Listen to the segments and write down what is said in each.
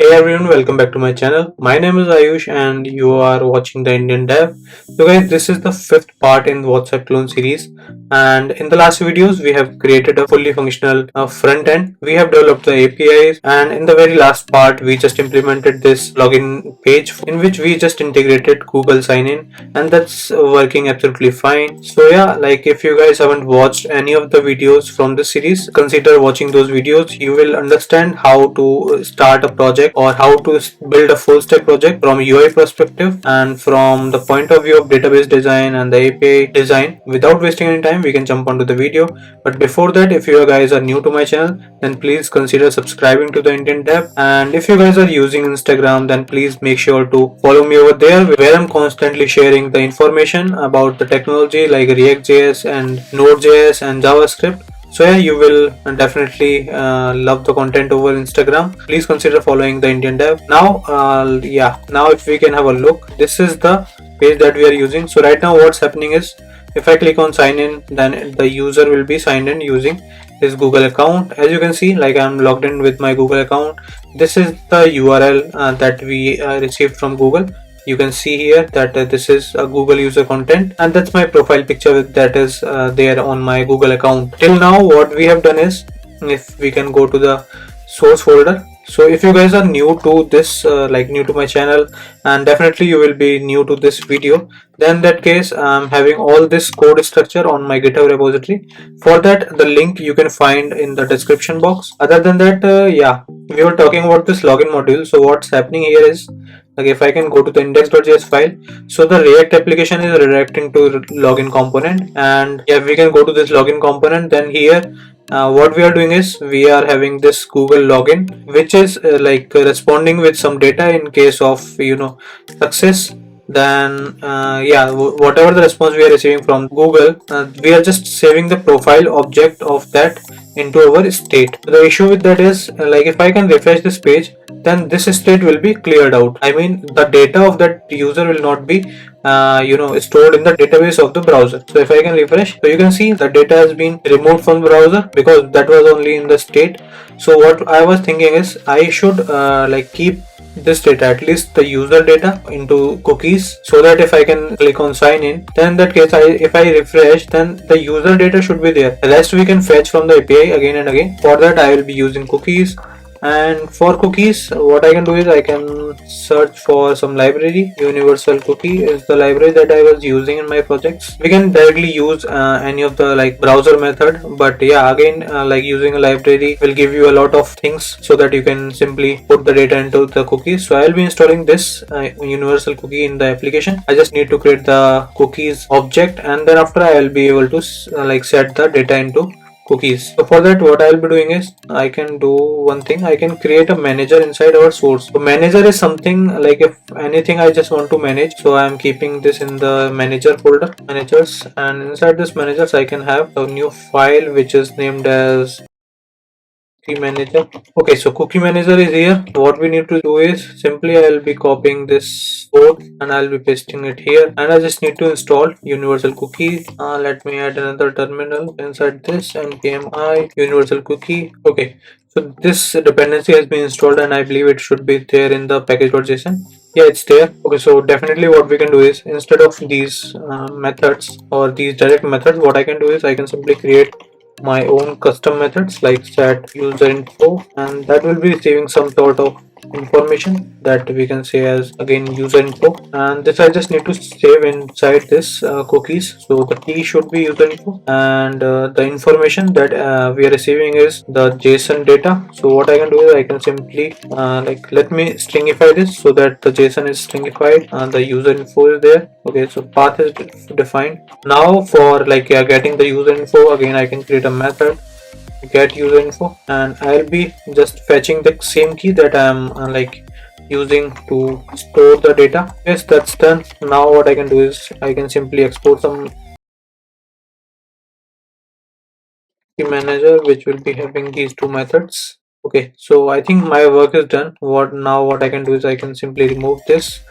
Hey everyone, welcome back to my channel. My name is Ayush and you are watching the Indian Dev. So guys, this is the fifth part in WhatsApp clone series, and in the last videos we have created a fully functional front end. We have developed the APIs, and in the very last part we just implemented this login page in which we just integrated Google sign in, and that's working absolutely fine. So yeah, like if you guys haven't watched any of the videos from this series, consider watching those videos. You will understand how to start a project or how to build a full stack project from UI perspective and from the point of view of database design and the API design. Without wasting any time, we can jump onto the video. But before that, if you guys are new to my channel, then please consider subscribing to the Indian Dev. And if you guys are using Instagram, then please make sure to follow me over there, where I'm constantly sharing the information about the technology like ReactJS and NodeJS and JavaScript. So yeah, you will definitely love the content over Instagram. Please consider following the Indian Dev. Now now if we can have a look, this is the page that we are using. So right now what's happening is, if I click on sign in, then the user will be signed in using his Google account. As you can see, like I'm logged in with my Google account. This is the URL that we received from Google. You can see here that this is a Google user content, and that's my profile picture that is there on my Google account. Till now what we have done is, if we can go to the source folder. So if you guys are new to this, like new to my channel, and definitely you will be new to this video, then in that case I'm having all this code structure on my GitHub repository. For that, the link you can find in the description box. Other than that, we were talking about this login module. So what's happening here is, like if I can go to the index.js file, so the React application is redirecting to login component, and yeah, we can go to this login component. Then here what we are doing is, we are having this Google login, which is responding with some data in case of success. Then whatever the response we are receiving from Google, we are just saving the profile object of that into our state. The issue with that is, like if I can refresh this page, then this state will be cleared out. I mean, the data of that user will not be stored in the database of the browser. So if I can refresh, so you can see the data has been removed from the browser because that was only in the state. So what I was thinking is, I should keep this data, at least the user data, into cookies, so that if I can click on sign in, then in that case if I refresh, then the user data should be there. The rest we can fetch from the API again and again. For that I will be using cookies. And for cookies, what I can do is, I can search for some library. Universal cookie is the library that I was using in my projects. We can directly use any of the browser method, but yeah, again using a library will give you a lot of things, so that you can simply put the data into the cookies. So I'll be installing this universal cookie in the application. I just need to create the cookies object, and then after I will be able to set the data into cookies. So for that, what I'll be doing is, I can do one thing. I can create a manager inside our source. So manager is something like, if anything I just want to manage, so I'm keeping this in the manager folder, managers, and inside this managers I can have a new file which is named as cookie manager. Okay, so cookie manager is here. What we need to do is, simply I'll be copying this code and I'll be pasting it here, and I just need to install universal cookie. Let me add another terminal inside this, npm I universal cookie. Okay, so this dependency has been installed, and I believe it should be there in the package.json. Yeah, it's there. Okay, so definitely what we can do is, instead of these methods or these direct methods, what I can do is, I can simply create my own custom methods like set user info, and that will be receiving some sort of information that we can say as, again, user info, and this I just need to save inside this cookies. So the key should be user info, and the information that we are receiving is the JSON data. So what I can do is, I can simply let me stringify this so that the JSON is stringified and the user info is there. Okay, so path is defined. Now for getting the user info, again I can create a method get user info, and I'll be just fetching the same key that I'm using to store the data. Yes, that's done. Now what I can do is, I can simply export some key manager which will be having these two methods. Okay, so I think my work is done. What I can do is, I can simply remove this.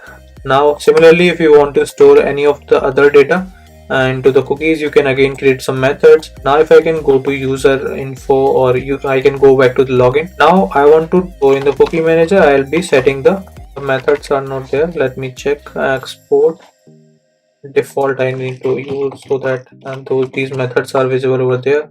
Now similarly, if you want to store any of the other data, into the cookies, you can again create some methods. Now if I can go to user info, or I can go back to the login. Now I want to go in the cookie manager. I'll be setting the methods are not there. Let me check export default. I need to use so that these methods are visible over there.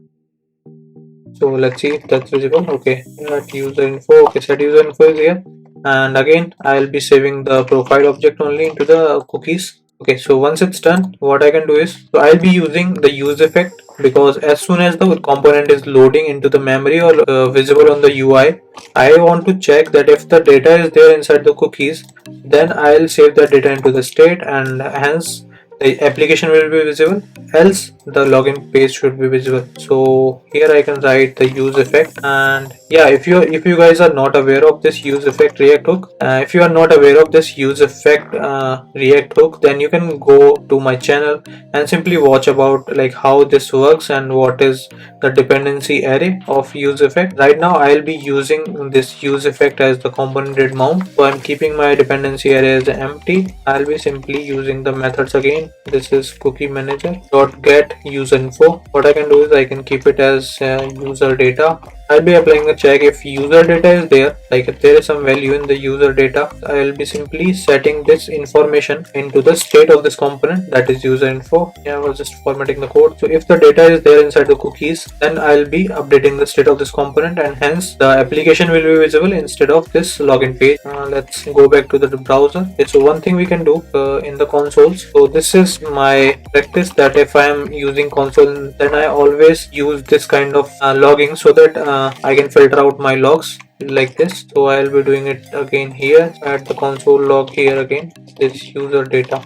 So let's see if that's visible. Okay, set user info. Okay, set user info is here, and again I'll be saving the profile object only into the cookies. Okay, so once it's done, what I can do is, so I'll be using the use effect, because as soon as the component is loading into the memory or visible on the UI, I want to check that if the data is there inside the cookies, then I'll save that data into the state, and hence the application will be visible, else the login page should be visible. So here I can write the use effect. And yeah, if you guys are not aware of this use effect React hook, if you are not aware of this use effect React hook, then you can go to my channel and simply watch about like how this works and what is the dependency array of use effect. Right now I'll be using this use effect as the component mount, so I'm keeping my dependency array as empty. I'll be simply using the methods again. This is cookie manager dot get user info. What I can do is I can keep it as user data. I'll be applying a check if user data is there, like if there is some value in the user data. I'll be simply setting this information into the state of this component, that is user info. Yeah, I was just formatting the code. So if the data is there inside the cookies, then I'll be updating the state of this component, and hence the application will be visible instead of this login page. Let's go back to the browser. Okay, so one thing we can do in the consoles. So this is my practice, that if I am using console, then I always use this kind of logging, so that I can filter out my logs like this. So I'll be doing it again here at the console log here again, this user data.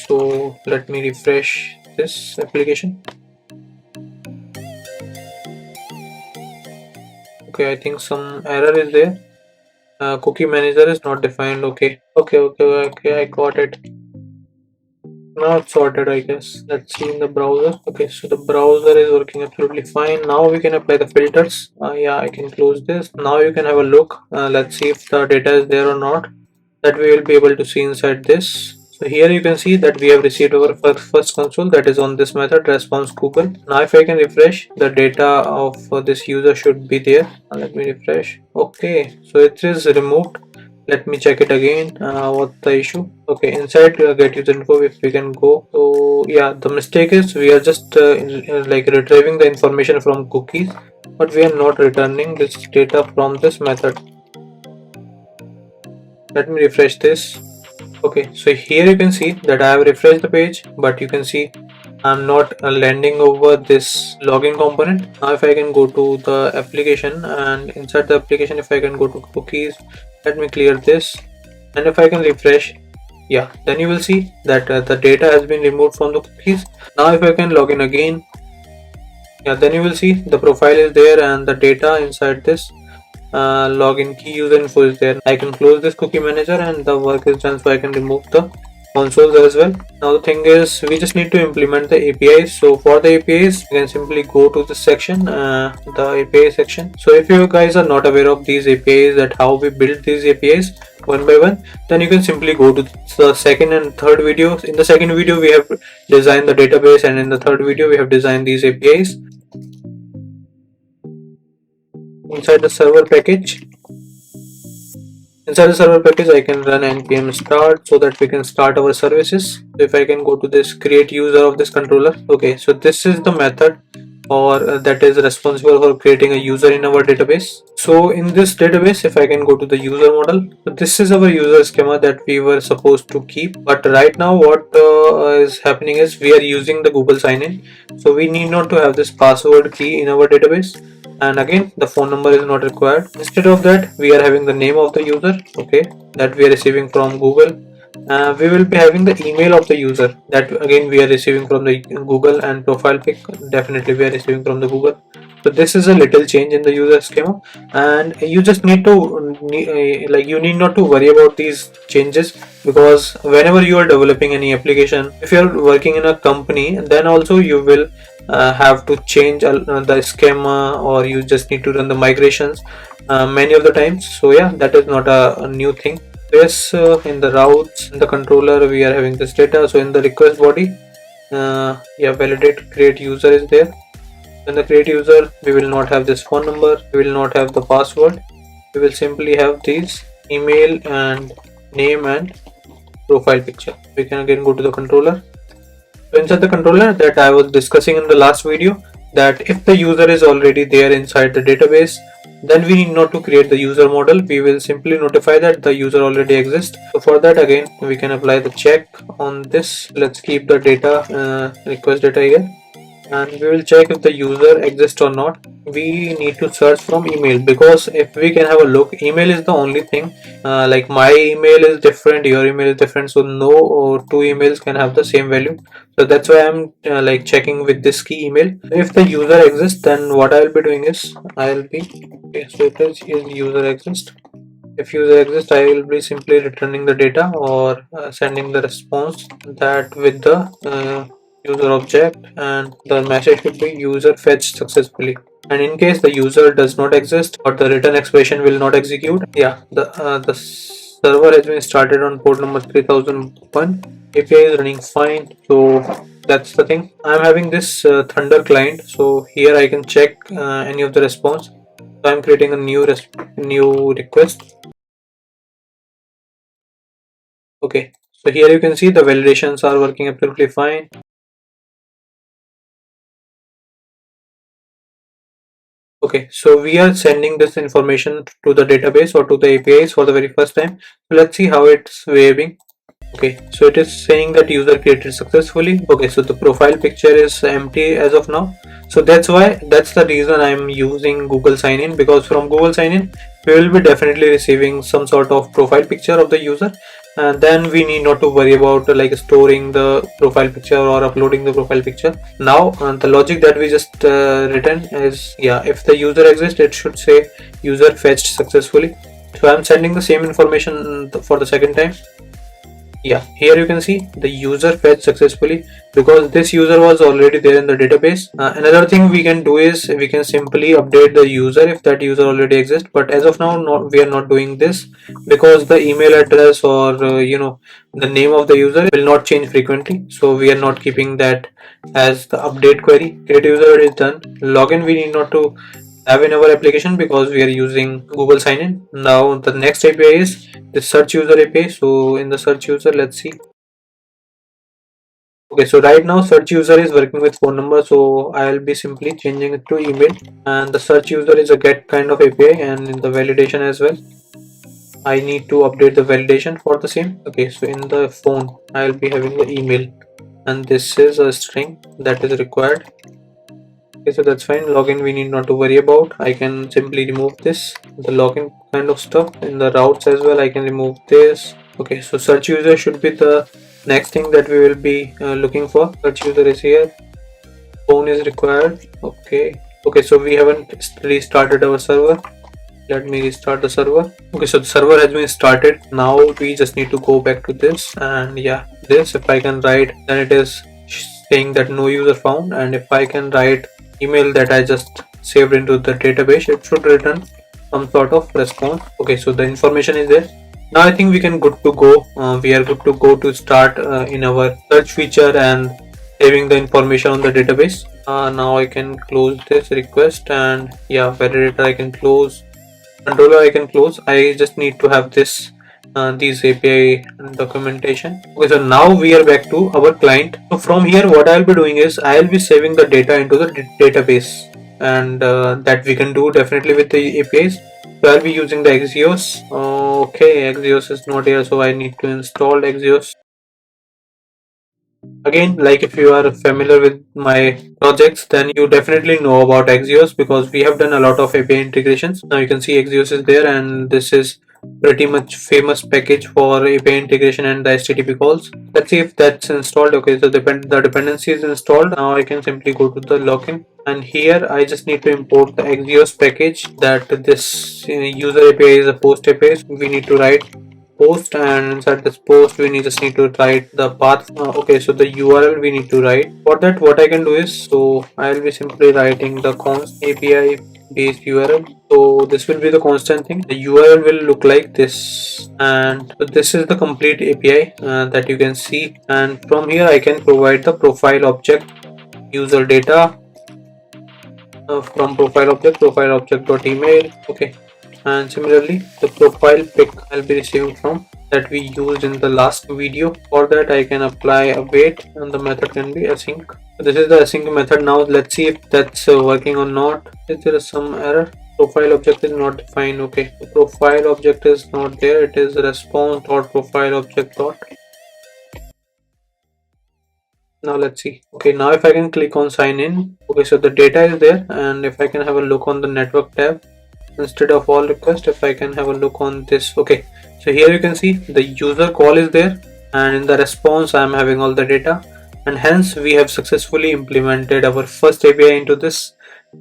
So let me refresh this application. Okay, I think some error is there. Cookie manager is not defined. Okay, I got it. Now it's sorted, I guess. Let's see in the browser. Okay, so the browser is working absolutely fine. Now we can apply the filters. Yeah, I can close this. Now you can have a look. Let's see if the data is there or not, that we will be able to see inside this. So here you can see that we have received our first console, that is on this method response Google. Now if I can refresh, the data of this user should be there. Let me refresh. Okay, so it is removed. Let me check it again. What's the issue? Okay, inside get user info, if we can go. So yeah, the mistake is we are just like retrieving the information from cookies, but we are not returning this data from this method. Let me refresh this. Okay, so here you can see that I have refreshed the page, but you can see I'm not landing over this login component. Now if I can go to the application, and inside the application, if I can go to cookies, let me clear this, and if I can refresh, yeah, then you will see that the data has been removed from the cookies. Now if I can log in again, yeah, then you will see the profile is there and the data inside this login key user info is there. I can close this cookie manager and the work is done, so I can remove the consoles as well. Now the thing is, we just need to implement the APIs. So for the APIs, you can simply go to this section, the API section. So if you guys are not aware of these APIs, that how we build these APIs one by one, then you can simply go to the second and third videos. In the second video we have designed the database, and in the third video we have designed these APIs. Inside the server package, I can run npm start, so that we can start our services. If I can go to this create user of this controller. Okay, so this is the method or that is responsible for creating a user in our database. So in this database, if I can go to the user model, so this is our user schema that we were supposed to keep, but right now what is happening is we are using the Google sign-in, so we need not to have this password key in our database, and again the phone number is not required. Instead of that, we are having the name of the user, okay, that we are receiving from Google. We will be having the email of the user, that again we are receiving from the Google, and profile pic definitely we are receiving from the Google. So this is a little change in the user schema, and you just need to like you need not to worry about these changes, because whenever you are developing any application, if you are working in a company, then also you will have to change the schema, or you just need to run the migrations many of the times. So yeah, that is not a new thing. Yes, in the routes, in the controller, we are having this data. So in the request body, Yeah, validate create user is there. In the create user, we will not have this phone number, we will not have the password, we will simply have these email and name and profile picture. We can again go to the controller. So inside the controller that I was discussing in the last video, that if the user is already there inside the database, then we need not to create the user model. We will simply notify that the user already exists. So for that, again, we can apply the check on this. Let's keep the data request data here, and we will check if the user exists or not. We need to search from email, because if we can have a look, email is the only thing. Like my email is different, your email is different, so no two emails can have the same value. So that's why I'm like checking with this key email. If the user exists, then what I'll be doing is I'll be okay, so it is user exists. If user exists, I will be simply returning the data, or sending the response that with the user object, and the message should be user fetched successfully. And in case the user does not exist, or the return expression will not execute, yeah, the server has been started on port number 3001. API is running fine. So that's the thing. I'm having this Thunder client, so here I can check any of the response. So I'm creating a new request. Okay, so here you can see the validations are working absolutely fine. Okay, so we are sending this information to the database or to the APIs for the very first time. So let's see how it's behaving. Okay, so it is saying that user created successfully. Okay, so the profile picture is empty as of now. So that's the reason I'm using Google sign in, because from Google sign in we will be definitely receiving some sort of profile picture of the user, and then we need not to worry about like storing the profile picture or uploading the profile picture. Now the logic that we just written is, yeah, if the user exists, it should say user fetched successfully. So I'm sending the same information for the second time. Yeah, here you can see the user fetched successfully, because this user was already there in the database. Another thing we can do is we can simply update the user if that user already exists, but as of now we are not doing this, because the email address or the name of the user will not change frequently, so we are not keeping that as the update query. Create user is done. Login we need not to have in our application, because we are using Google sign-in. Now the next API is the search user API. So in the search user, let's see. Okay, so right now search user is working with phone number, so I'll be simply changing it to email. And the search user is a get kind of API, and in the validation as well, I need to update the validation for the same. Okay, so in the phone, I'll be having the email, and this is a string that is required. Okay, so that's fine. Login we need not to worry about. I can simply remove this, the login kind of stuff. In the routes as well, I can remove this. Okay, so search user should be the next thing that we will be looking for. Search user is here. Phone is required. Okay, so we haven't restarted our server. Let me restart the server. Okay, so the server has been started. Now we just need to go back to this, and yeah, this, if I can write, then it is saying that no user found. And if I can write email that I just saved into the database, it should return some sort of response. Okay, so the information is there. Now I think we can good to go. We are good to go to start in our search feature and saving the information on the database. Now I can close this request, and yeah, validator I can close, controller I can close. I just need to have this these API documentation. Okay, so now we are back to our client. So from here, what I'll be doing is I'll be saving the data into the database, and that we can do definitely with the APIs. So I'll be using the Axios. Okay, Axios is not here, so I need to install Axios. Again, like if you are familiar with my projects, then you definitely know about Axios, because we have done a lot of API integrations. Now you can see Axios is there, and this is pretty much famous package for API integration and the HTTP calls. Let's see if that's installed. Okay, so the dependency is installed. Now I can simply go to the login, and here I just need to import the Axios package, that this user API is a post API. So we need to write post, and inside this post we just need to write the path. Okay, so the URL we need to write. For that, what I can do is, so I'll be simply writing the const API base URL. So this will be the constant thing. The URL will look like this, and so this is the complete API that you can see. And from here I can provide the profile object user data from profile object dot email. Okay, and similarly the profile pic I'll be receiving from that we used in the last video. For that I can apply a wait, and the method can be async. So this is the async method. Now let's see if that's working or not. If there is some error, profile object is not defined. Okay, the profile object is not there. It is response dot profile object dot. Now let's see. Okay, now if I can click on sign in. Okay, so the data is there, and if I can have a look on the network tab instead of all request, if I can have a look on this. Okay, so here you can see the user call is there, and in the response I am having all the data, and hence we have successfully implemented our first API into this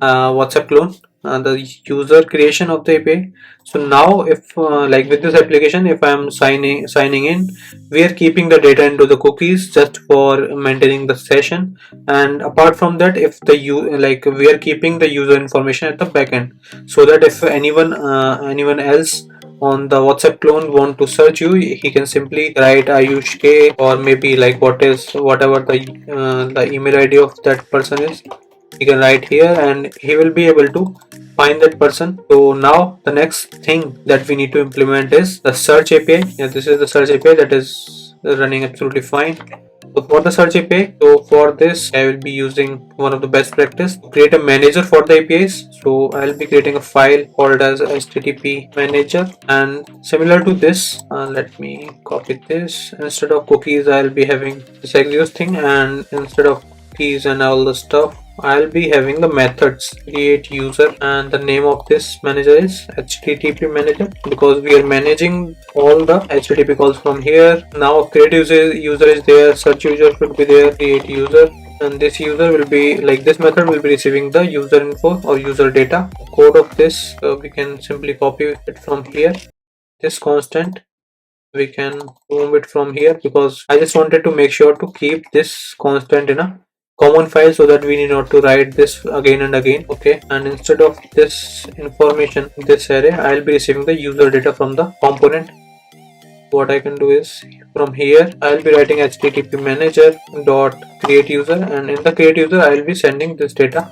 WhatsApp clone, the user creation of the API. So now if like with this application, if I am signing in, we are keeping the data into the cookies just for maintaining the session, and apart from that, if the we are keeping the user information at the backend, so that if anyone else on the WhatsApp clone want to search you, he can simply write Ayush K, or maybe like whatever the email ID of that person is, he can write here and he will be able to find that person. So now the next thing that we need to implement is the search API. Yeah, this is the search API that is running absolutely fine. So for the search API, so for this I will be using one of the best practice to create a manager for the APIs. So I'll be creating a file called as http manager, and similar to this, let me copy this. Instead of cookies I'll be having this Axios thing, and instead of keys and all the stuff, I'll be having the methods create user, and the name of this manager is http manager, because we are managing all the http calls from here. Now create user is there, search user should be there, create user, and this user will be like this method will be receiving the user info or user data. The code of this, we can simply copy it from here. This constant we can remove it from here, because I just wanted to make sure to keep this constant in a common file, so that we need not to write this again and again. Okay, and instead of this information, this array, I'll be receiving the user data from the component. What I can do is from here I'll be writing http manager dot create user, and in the create user I'll be sending this data.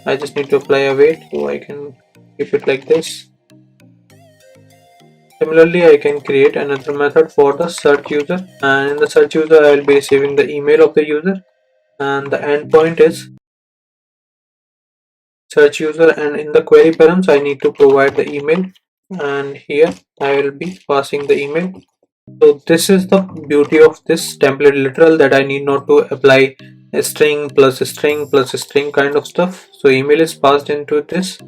I just need to apply a wait, so I can keep it like this. Similarly, I can create another method for the search user, and in the search user I will be receiving the email of the user, and the endpoint is search user, and in the query params I need to provide the email, and here I will be passing the email. So this is the beauty of this template literal, that I need not to apply a string plus a string plus a string kind of stuff. So email is passed into this,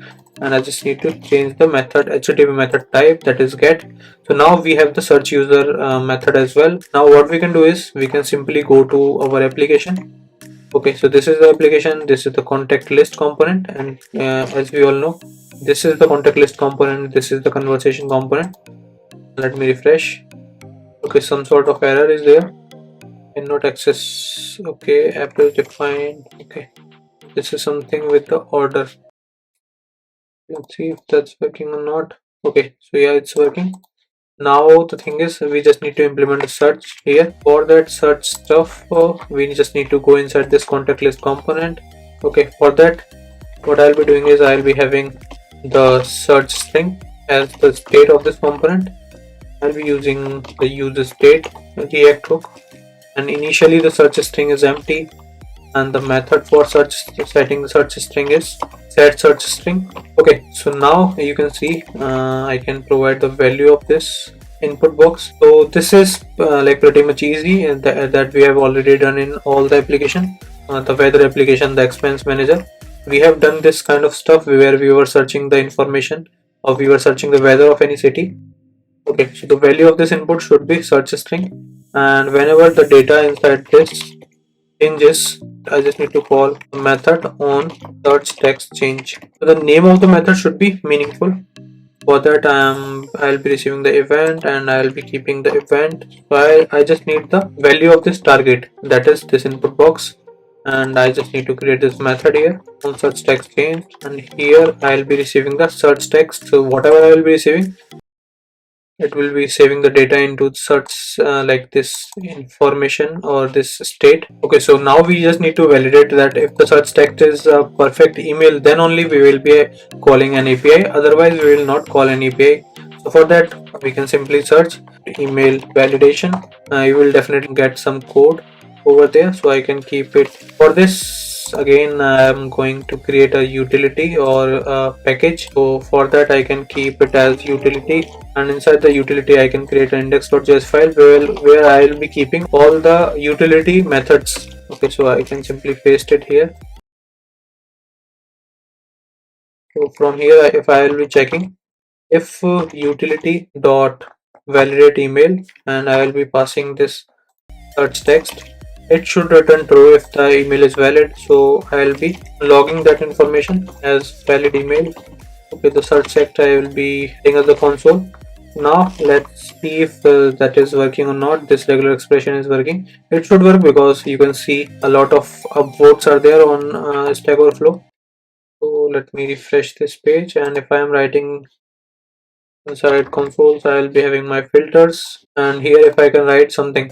and I just need to change the method HTTP method type, that is get. So now we have the search user method as well. Now what we can do is we can simply go to our application. Okay, so this is the application, this is the contact list component, and as we all know, this is the contact list component, this is the conversation component. Let me refresh. Okay, some sort of error is there, cannot access. Okay, app is defined. Okay, this is something with the order. Let's see if that's working or not. Okay, so yeah, it's working. Now the thing is, we just need to implement a search here. For that search stuff, we just need to go inside this contact list component. Okay, for that, what I'll be doing is I'll be having the search string as the state of this component. I'll be using the user state react hook, and initially the search string is empty, and the method for setting the search string is set search string. Okay, so now you can see I can provide the value of this input box. So this is like pretty much easy, and that we have already done in all the application, the weather application, the expense manager. We have done this kind of stuff where we were searching the information, or we were searching the weather of any city. Okay, so the value of this input should be search string, and whenever the data inside this changes, I just need to call a method on search text change. So the name of the method should be meaningful. For that I'll be receiving the event, and I'll be keeping the event. So I just need the value of this target, that is this input box. and I just need to create this method here on search text change, and here I'll be receiving the search text. So whatever I will be receiving, it will be saving the data into search like this information or this state. Okay, so now we just need to validate that if the search text is a perfect email, then only we will be calling an API, otherwise we will not call an API. So for that we can simply search email validation. You will definitely get some code over there, so I can keep it. For this, again I am going to create a utility or a package. So for that I can keep it as utility, and inside the utility I can create an index.js file where I will be keeping all the utility methods. Okay, so I can simply paste it here. So from here, if I will be checking if utility dot validate email, and I will be passing this search text, it should return true if the email is valid. So I will be logging that information as valid email. Okay, the search text I will be hitting at the console. Now let's see if that is working or not. This regular expression is working. It should work because you can see a lot of upvotes are there on Stack Overflow. So let me refresh this page, and if I am writing inside consoles, I will be having my filters, and here if I can write something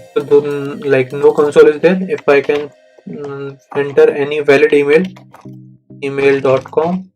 like no console is there, if I can enter any valid email, email.com,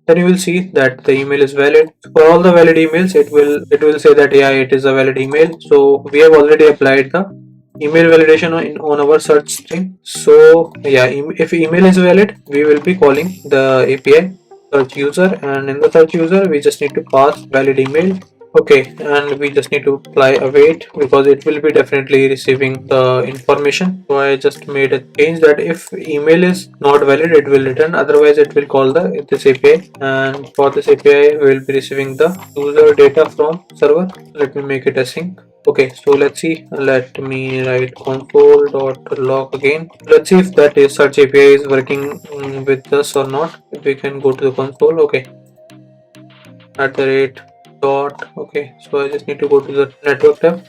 then you will see that the email is valid. For all the valid emails, it will say that yeah, it is a valid email. So we have already applied the email validation on our search string. So yeah, if email is valid, we will be calling the API search user, and in the search user we just need to pass valid email. Okay, and we just need to apply await because it will be definitely receiving the information. So I just made a change that if email is not valid, it will return, otherwise it will call this API, and for this API we will be receiving the user data from server. Let me make it async. Okay, so let's see. Let me write console.log again. Let's see if that search API is working with us or not. If we can go to the console. Okay, at the rate dot. Okay, so I just need to go to the network tab.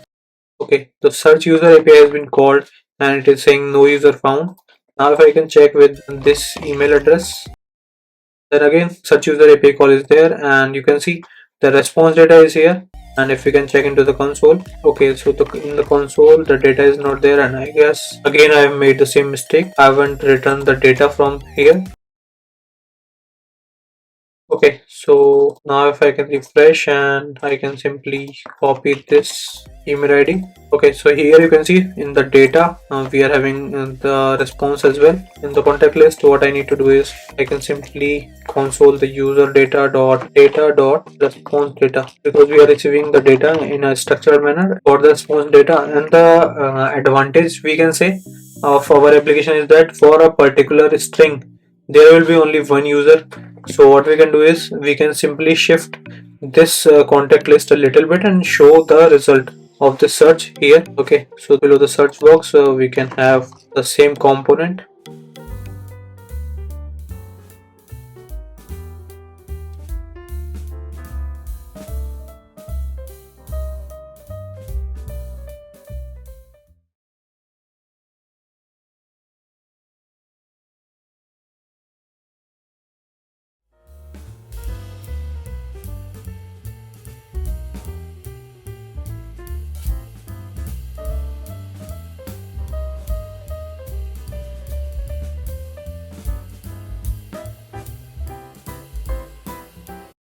Okay, the search user API has been called and it is saying no user found. Now if I can check with this email address, then again search user API call is there, and you can see the response data is here. And if we can check into the console, okay, so in the console the data is not there, and I guess again I have made the same mistake. I haven't returned the data from here. Okay, so now if I can refresh and I can simply copy this email ID. Okay, so here you can see in the data we are having the response as well. In the contact list, what I need to do is I can simply console the user data dot response data, because we are receiving the data in a structured manner for the response data. And the advantage we can say of our application is that for a particular string there will be only one user. So what we can do is we can simply shift this contact list a little bit and show the result of the search here. Okay, so below the search box we can have the same component.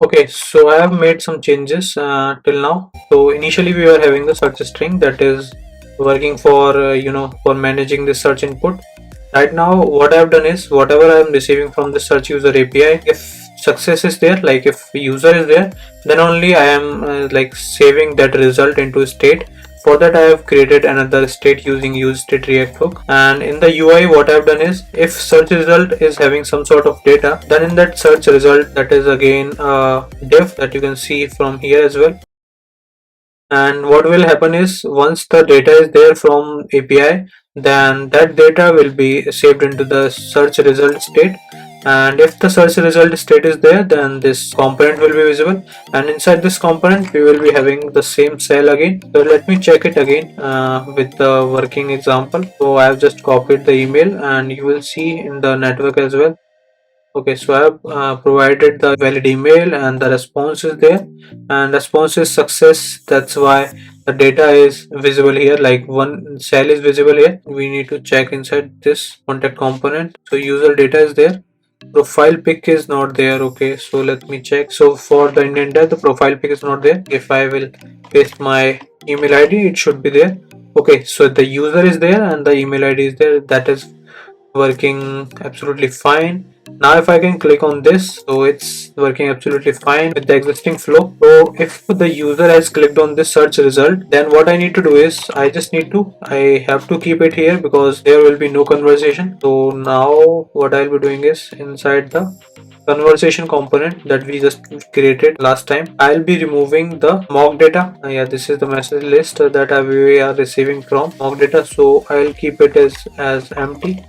Okay, so I have made some changes till now. So initially we were having the search string that is working for for managing the search input. Right now what I have done is whatever I am receiving from the search user API, if success is there, like if user is there, then only I am like saving that result into state. For that I have created another state using useState React hook, and in the UI what I have done is if search result is having some sort of data, then in that search result, that is again a div that you can see from here as well. And what will happen is once the data is there from API, then that data will be saved into the search result state. and if the search result state is there, then this component will be visible, and inside this component we will be having the same cell again. So let me check it again with the working example. So I have just copied the email, and you will see in the network as well. Okay, so I have provided the valid email and the response is there, and response is success. That's why the data is visible here, like one cell is visible here. We need to check inside this contact component. So user data is there, profile pic is not there. Okay, so let me check. So for the indenter, the profile pic is not there. If I will paste my email ID, it should be there. Okay, so the user is there and the email ID is there. That is working absolutely fine. Now if I can click on this, so it's working absolutely fine with the existing flow. So if the user has clicked on this search result, then what I need to do is I have to keep it here because there will be no conversation. So now what I'll be doing is inside the conversation component that we just created last time, I'll be removing the mock data. Yeah, this is the message list that we are receiving from mock data, so I'll keep it as empty.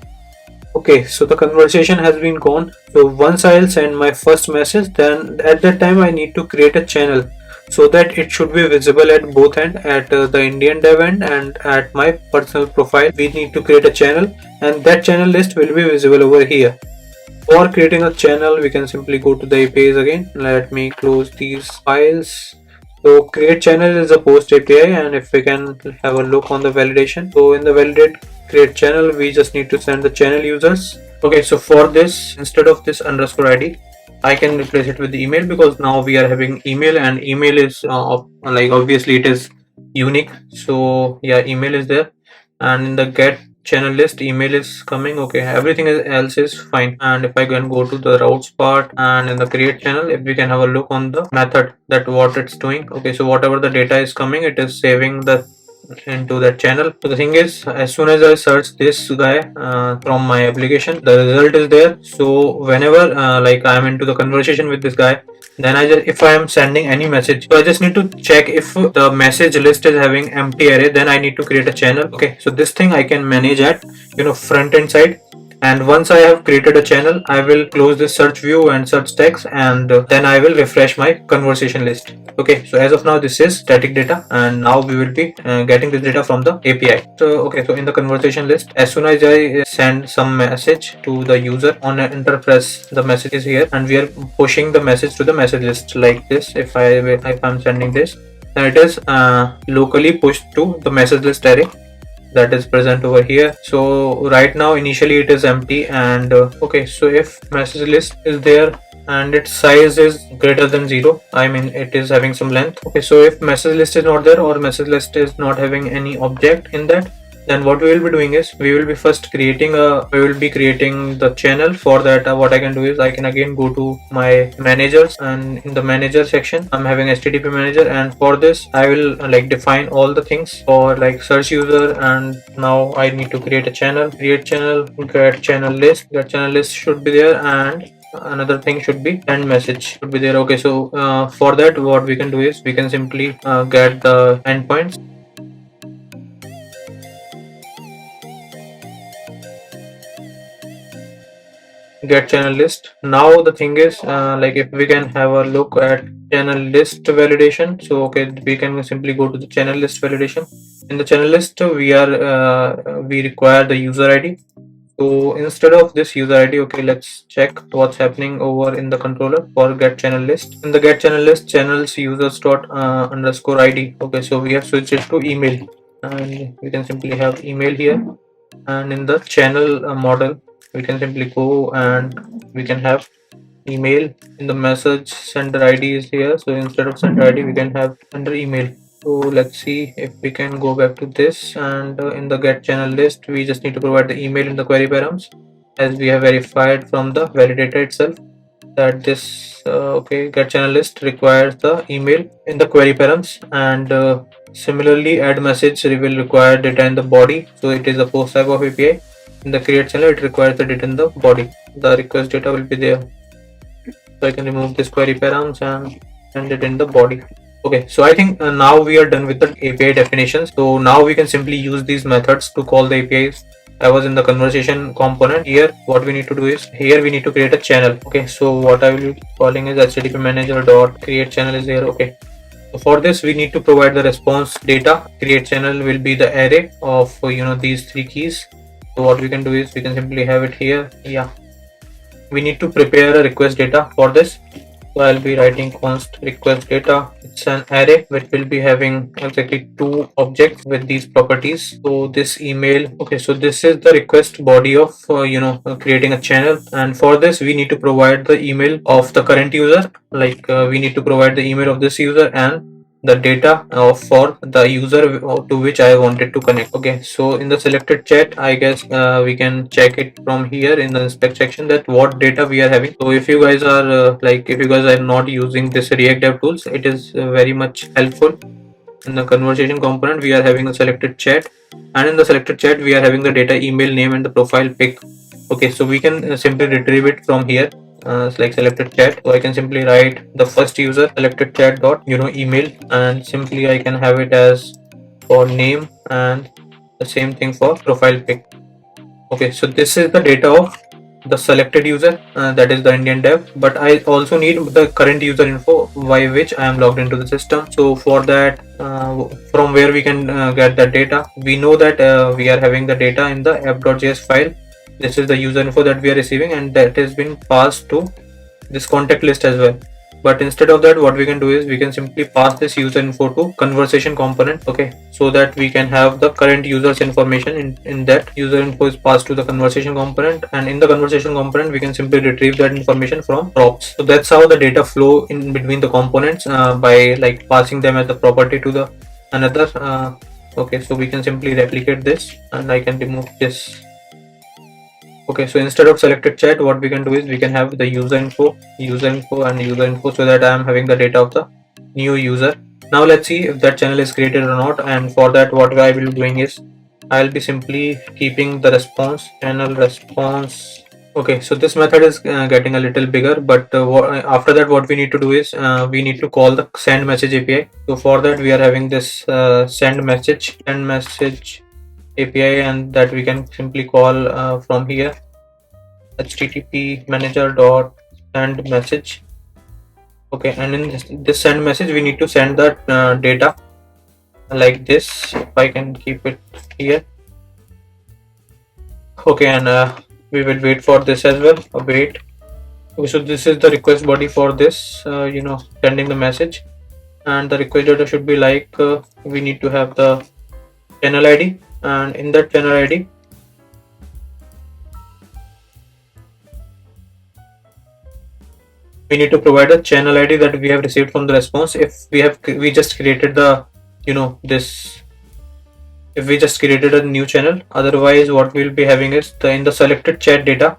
Okay, so the conversation has been gone. So once I'll send my first message, then at that time I need to create a channel so that it should be visible at both end, at the Indian dev end and at my personal profile. We need to create a channel, and that channel list will be visible over here. For creating a channel, we can simply go to the APIs again. Let me close these files. So create channel is a post API, and if we can have a look on the validation, so in the validate create channel, we just need to send the channel users. Okay, so for this, instead of this underscore ID, I can replace it with the email, because now we are having email, and email is like obviously it is unique. So yeah, email is there, and in the get channel list email is coming. Okay, everything else is fine. And if I can go to the routes part, and in the create channel, if we can have a look on the method that what it's doing. Okay, so whatever the data is coming, it is saving the into that channel. So the thing is, as soon as I search this guy from my application, the result is there. So whenever like I am into the conversation with this guy, then if I am sending any message, so I just need to check if the message list is having empty array, then I need to create a channel. Okay, so this thing I can manage at front end side. And once I have created a channel, I will close this search view and search text, and then I will refresh my conversation list. Okay, so as of now this is static data, and now we will be getting this data from the API. So okay, so in the conversation list, as soon as I send some message to the user on an interface, the message is here, and we are pushing the message to the message list like this. If I'm sending this, then it is locally pushed to the message list array that is present over here. So right now initially it is empty, and okay, so if message list is there and its size is greater than 0, I mean it is having some length. Okay, so if message list is not there, or message list is not having any object in that, then what we will be doing is we will be creating the channel. For that, what I can do is I can again go to my managers, and in the manager section I'm having HTTP manager, and for this I will define all the things for search user. And now I need to create a channel, get channel list. That channel list should be there, and another thing should be send message should be there. Okay, so for that, what we can do is we can simply get the endpoints. Get channel list. Now the thing is, if we can have a look at channel list validation, so okay, we can simply go to the channel list validation. In the channel list, we require the user ID. So instead of this user ID, okay, let's check what's happening over in the controller for get channel list. In the get channel list, channels users dot underscore ID. Okay, so we have switched it to email, and we can simply have email here. And in the channel model, we can simply go and we can have email. In the message, sender ID is here, so instead of sender ID we can have sender email. So let's see if we can go back to this, and in the get channel list we just need to provide the email in the query params, as we have verified from the validator itself that this okay, get channel list requires the email in the query params. And similarly, add message will require data in the body, so it is a post type of API. In the create channel, it requires the data in the body. The request data will be there, so I can remove this query params and send it in the body. Okay, so I think now we are done with the API definitions. So now we can simply use these methods to call the APIs I was in the conversation component. Here what we need to do is, here we need to create a channel. Okay, so what I will be calling is http manager dot create channel is here. Okay, so for this we need to provide the response data. Create channel will be the array of these three keys. So what we can do is we can simply have it here. Yeah, we need to prepare a request data for this. So I'll be writing const request data. It's an array which will be having exactly two objects with these properties. So this email, okay, so this is the request body of creating a channel, and for this we need to provide the email of the current user. Like we need to provide the email of this user and the data for the user to which I wanted to connect. Okay, so in the selected chat, I guess we can check it from here in the inspect section that what data we are having. So if you guys are if you guys are not using this React Dev tools, it is very much helpful. In the conversation component, we are having a selected chat, and in the selected chat we are having the data, email name, and the profile pic. Okay, so we can simply retrieve it from here. Like selected chat, so I can simply write the first user selected chat dot email, and simply I can have it as for name, and the same thing for profile pic. Okay, so this is the data of the selected user, that is the Indian dev, but I also need the current user info by which I am logged into the system. So for that, from where we can get that data, we know that we are having the data in the app.js file. This is the user info that we are receiving, and that has been passed to this contact list as well. But instead of that, what we can do is we can simply pass this user info to conversation component. Okay, so that we can have the current user's information in that user info is passed to the conversation component, and in the conversation component we can simply retrieve that information from props. So that's how the data flow in between the components by like passing them as the property to the another. Okay, so we can simply replicate this, and I can remove this. Okay, so instead of selected chat, what we can do is we can have the user info, and user info, so that I am having the data of the new user. Now let's see if that channel is created or not, and for that what I will be doing is I'll be simply keeping the response, channel response. Okay, so this method is getting a little bigger, but after that what we need to do is we need to call the send message API. So for that we are having this send message API, and that we can simply call from here http manager dot send message. Okay, and in this send message we need to send that data like this. If I can keep it here. Okay, and we will wait for this as well. Wait. Okay, so this is the request body for this sending the message, and the request data should be like we need to have the channel ID, and in that channel ID we need to provide a channel ID that we have received from the response. If we just created the this, if we just created a new channel. Otherwise what we'll be having is in the selected chat data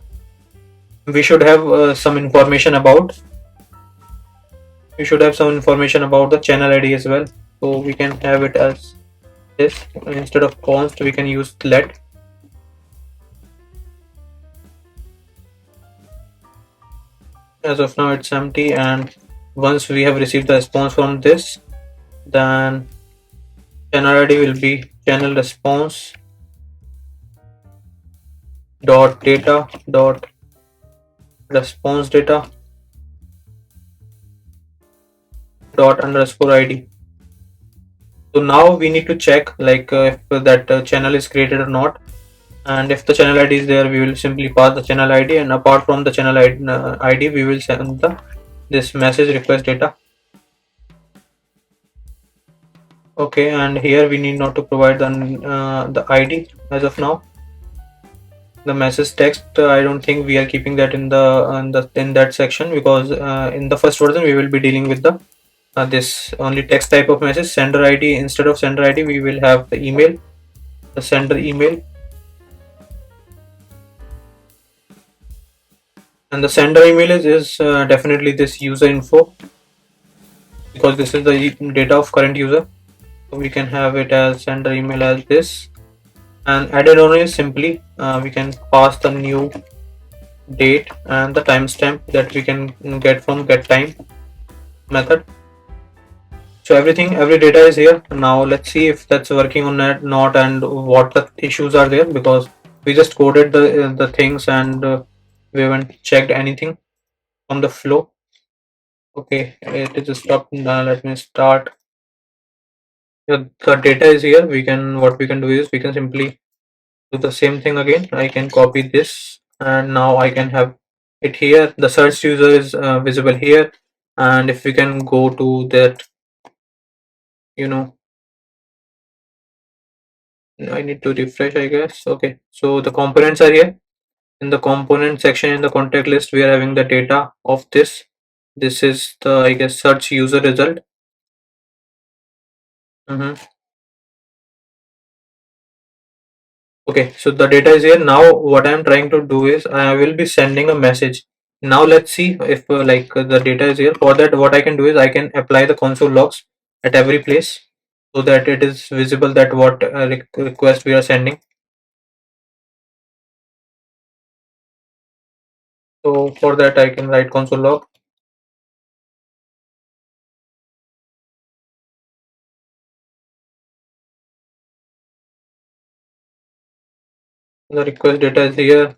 we should have some information about the channel ID as well. So we can have it as this. Instead of const we can use let. As of now it's empty, and once we have received the response from this, then channel ID will be channel response dot data dot response data dot underscore ID. So now we need to check like if that channel is created or not, and if the channel ID is there we will simply pass the channel ID, and apart from the channel ID we will send this message request data. Okay, and here we need not to provide the ID as of now. The message text, I don't think we are keeping that in that section, because in the first version we will be dealing with the this only text type of message. Sender ID, instead of sender ID we will have the email, the sender email, and the sender email is definitely this user info, because this is the data of current user. So we can have it as sender email as this, and added on is simply we can pass the new date and the timestamp that we can get from getTime method. So every data is here. Now let's see if that's working on that not, and what the issues are there, because we just coded the things, and we haven't checked anything from the flow. Okay, it is stopped. Let me start. The data is here. What we can do is we can simply do the same thing again. I can copy this, and now I can have it here. The search user is visible here, and if we can go to that, you know, I need to refresh, I guess. Okay, so the components are here. In the component section in the contact list, we are having the data of this. This is the, I guess, search user result. Okay, so the data is here. Now what I'm trying to do is I will be sending a message. Now let's see if the data is here. For that, what I can do is I can apply the console logs at every place so that it is visible that what request we are sending. So for that, I can write console log. The request data is here.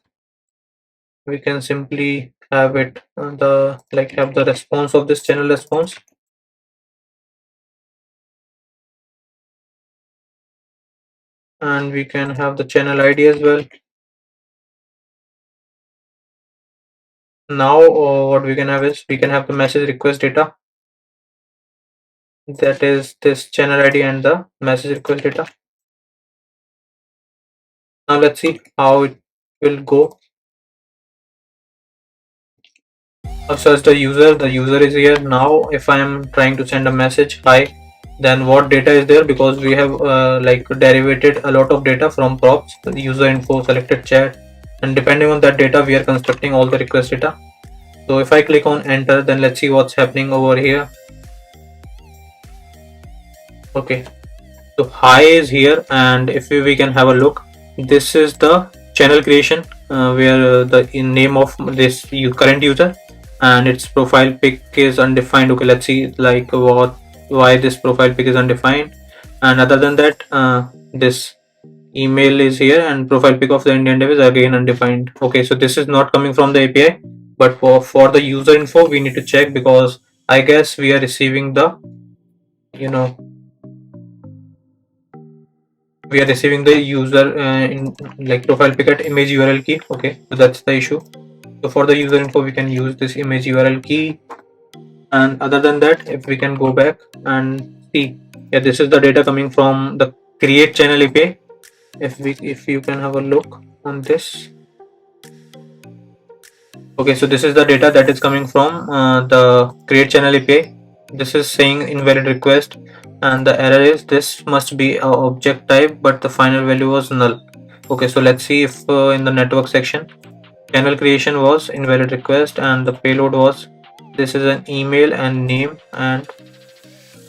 We can simply have it have the response of this channel response, and we can have the channel ID as well. Now what we can have is we can have the message request data, that is this channel ID and the message request data. Now let's see how it will go. I've searched the user is here. Now if I am trying to send a message hi, then what data is there, because we have derivated a lot of data from props, the user info, selected chat, and depending on that data we are constructing all the request data. So if I click on enter, then let's see what's happening over here. Okay, so hi is here, and if we can have a look, this is the channel creation where the name of this current user and its profile pic is undefined. Okay, let's see why this profile pic is undefined. And other than that, this email is here, and profile pic of the Indian dev is again undefined. Okay, so this is not coming from the API, but for the user info we need to check, because I guess we are receiving the, you know, we are receiving the user in profile pic at image URL key. Okay, so that's the issue. So for the user info we can use this image URL key, and other than that, if we can go back and see, yeah, this is the data coming from the create channel API. If you can have a look on this. Okay, so this is the data that is coming from the create channel API. This is saying invalid request, and the error is this must be a object type, but the final value was null. Okay, so let's see if in the network section, channel creation was invalid request, and the payload was, this is an email and name, and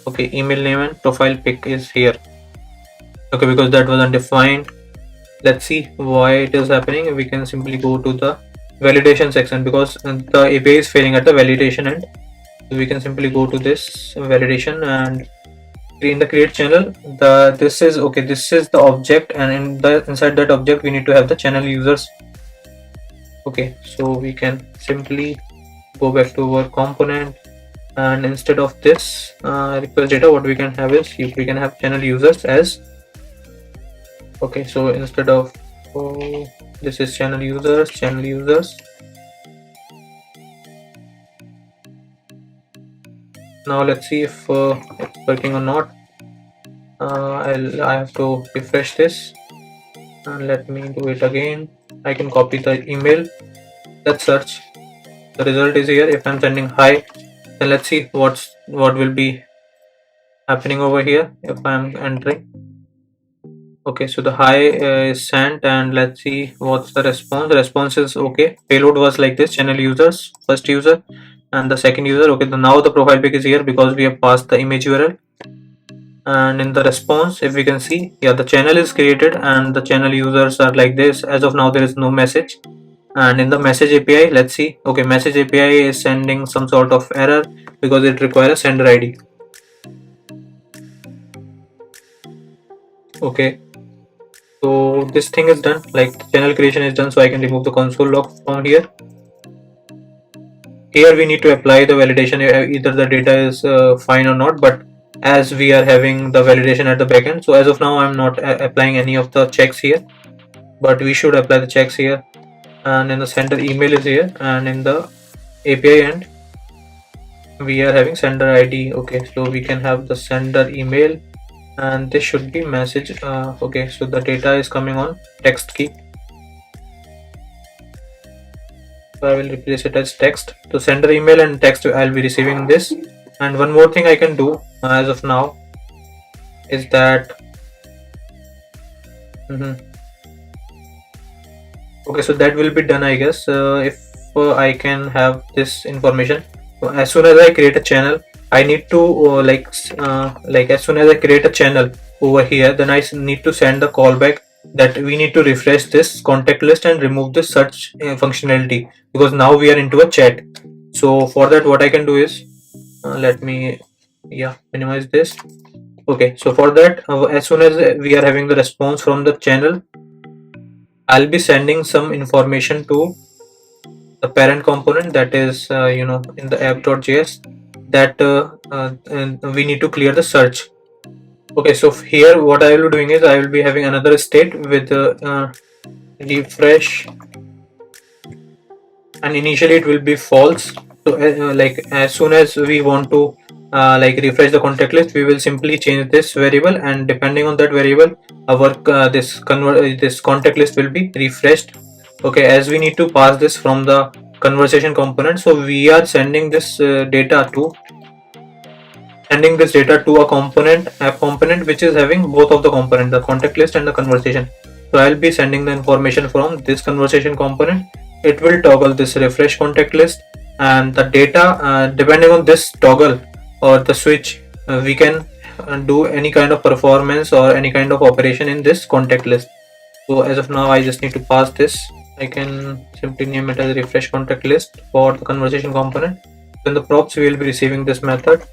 okay, email name and profile pic is here. Okay, because that was undefined. Let's see why it is happening. We can simply go to the validation section, because the API is failing at the validation end. So we can simply go to this validation, and in the create channel, this is okay, this is the object, and inside that object we need to have the channel users. Okay, so we can simply go back to our component, and instead of this request data, what we can have is we can have channel users as, okay, so instead of, oh, this is channel users. Now let's see if it's working or not. I have to refresh this, and let me do it again. I can copy the email. Let's search. The result is here. If I'm sending hi, then let's see what will be happening over here if I'm entering. Okay, so the hi is sent, and let's see what's the response. The response is okay. Payload was like this: channel users, first user, and the second user. Okay, now the profile pic is here because we have passed the image URL. And in the response, if we can see, yeah, the channel is created and the channel users are like this. As of now, there is no message. And in the message API, let's see. Okay, message API is sending some sort of error because it requires sender ID. Okay, So this thing is done, like channel creation is done, so I can remove the console log from here. Here we need to apply the validation, either the data is fine or not, but as we are having the validation at the backend, so as of now I'm not applying any of the checks here, but we should apply the checks here. And in the sender email is here, and in the API end we are having sender ID. Okay, so we can have the sender email, and this should be message. Okay, so the data is coming on text key, so I will replace it as text. So sender email and text, I'll be receiving this. And one more thing I can do as of now is that okay, so that will be done, I guess. If I can have this information, as soon as I create a channel, I need to like as soon as I create a channel over here, then I need to send the callback that we need to refresh this contact list and remove the search functionality, because now we are into a chat. So for that, what I can do is let me minimize this. Okay, so for that, as soon as we are having the response from the channel, I'll be sending some information to the parent component, that is in the app.js, that we need to clear the search. Okay, so here what I will be doing is I will be having another state with refresh, and initially it will be false. So like as soon as we want to like refresh the contact list, we will simply change this variable, and depending on that variable, our this contact list will be refreshed. Okay, as we need to pass this from the conversation component, so we are sending this data to a component, app component, which is having both of the component, the contact list and the conversation. So I'll be sending the information from this conversation component. It will toggle this refresh contact list, and the data depending on this toggle or the switch, we can do any kind of performance or any kind of operation in this contact list. So as of now, I just need to pass this. I can simply name it as refresh contact list for the conversation component. In the props, we will be receiving this method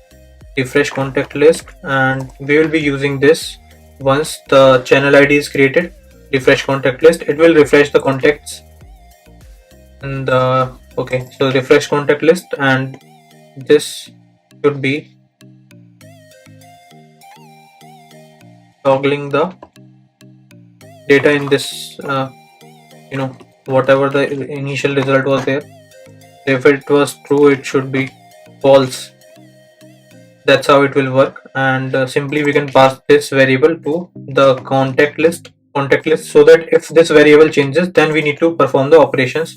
refresh contact list, and we will be using this once the channel ID is created. Refresh contact list, it will refresh the contacts. And okay, so refresh contact list, and this should be toggling the data in this whatever the initial result was there. If it was true, it should be false. That's how it will work. And simply we can pass this variable to the contact list, so that if this variable changes, then we need to perform the operations.